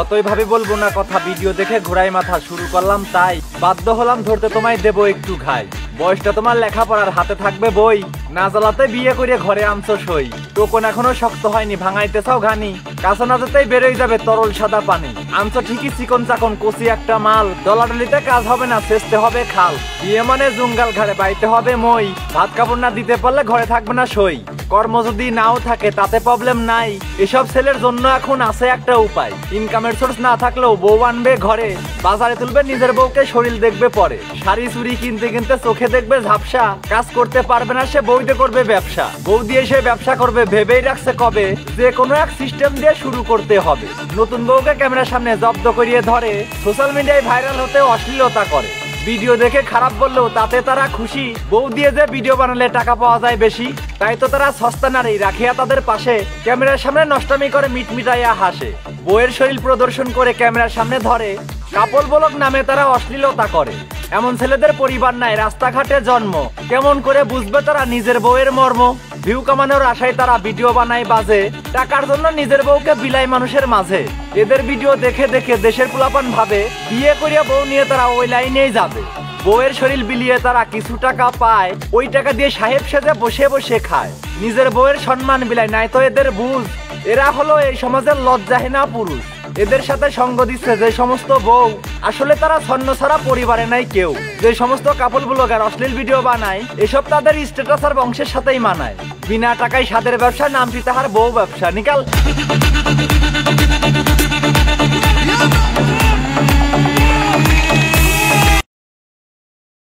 যতই ভাবে বলবো না কথা, ভিডিও দেখে ঘোরাই মাথা শুরু করলাম, তাই বাধ্য হলাম ধরতে তোমায় দেবো একটু ঘাই। বয়সটা তোমার লেখাপড়ার হাতে থাকবে বই, না জ্বালাতে বিয়ে করে ঘরে আনছো সই। টোকন এখনো শক্ত হয়নি, ভাঙাইতে চাও ঘানি, কাছে না যেতেই বেরোয় যাবে তরল সাদা পানি। আনছো ঠিকই চিকন চাকন কচি একটা মাল, ডলাডলিতে কাজ হবে না, চেষ্টা হবে খাল। বিয়ে মানে জুঙ্গাল ঘাড়ে বাইতে হবে মই, ভাত কাপড় না দিতে পারলে ঘরে থাকবে না সই। কর্ম যদি নাও থাকে তাতে প্রবলেম নাই, এসব ছেলের জন্য এখন আছে একটা উপায়। ইনকামের সোর্স না থাকলেও বউ আনবে ঘরে, বাজারে তুলবে নিজের বউকে, শরীর দেখবে পরে। শাড়ি চুড়ি কিনতে কিনতে চোখে দেখবে ঝাপসা, কাজ করতে পারবে না সে বউ দিয়ে করবে ব্যবসা। বউ দিয়ে সে ব্যবসা করবে ভেবেই রাখছে কবে, যে কোনো এক সিস্টেম দিয়ে শুরু করতে হবে। নতুন বউকে ক্যামেরার সামনে জব্দ করিয়ে ধরে, সোশ্যাল মিডিয়ায় ভাইরাল হতে অশ্লীলতা করে। ভিডিও দেখে খারাপ বললেও তাতে তারা খুশি, বউ দিয়ে যে ভিডিও বানালে টাকা পাওয়া যায় বেশি। তাই তো তারা সস্তা নারী রাখিয়া তাদের পাশে, ক্যামেরার সামনে নষ্টামি করে মিটমিটাইয়া হাসে। বউয়ের শরীর প্রদর্শন করে ক্যামেরার সামনে ধরে, কাপল ব্লগ নামে তারা অশ্লীলতা করে। এমন ছেলেদের পরিবার নাই, রাস্তাঘাটে জন্ম, কেমন করে বুঝবে তারা নিজের বউয়ের মর্ম। ভিউ কামানোর আশায় তারা ভিডিও বানায় বাজে, টাকার জন্য নিজের বউকে বিলায় মানুষের মাঝে। এদের ভিডিও দেখে দেখে দেশের পোলাপান ভাবে, বিয়ে করিয়া বউ নিয়ে তারা ওই লাইনেই যাবে। বউয়ের শরীর বিলিয়ে তারা কিছু টাকা পায়, ওই টাকা দিয়ে সাহেব সেজে বসে বসে খায়। নিজের বউয়ের সম্মান বিলায় নাই তো এদের বুঝ, এরা হলো এই সমাজের লজ্জাহীনা পুরুষ। এদের সাথে সঙ্গ দিচ্ছে যে সমস্ত বউ, আসলে তারা ছন্ন ছাড়া পরিবারে নাই কেউ। যে সমস্ত কাপল ব্লগার অশ্লীল ভিডিও বানায়, এসব তাদের স্ট্যাটাস আর বংশের সাথেই মানায়। বিনা টাকায় স্বাদের ব্যবসা, নামটি তাহার বউ ব্যবসা। নিকাল।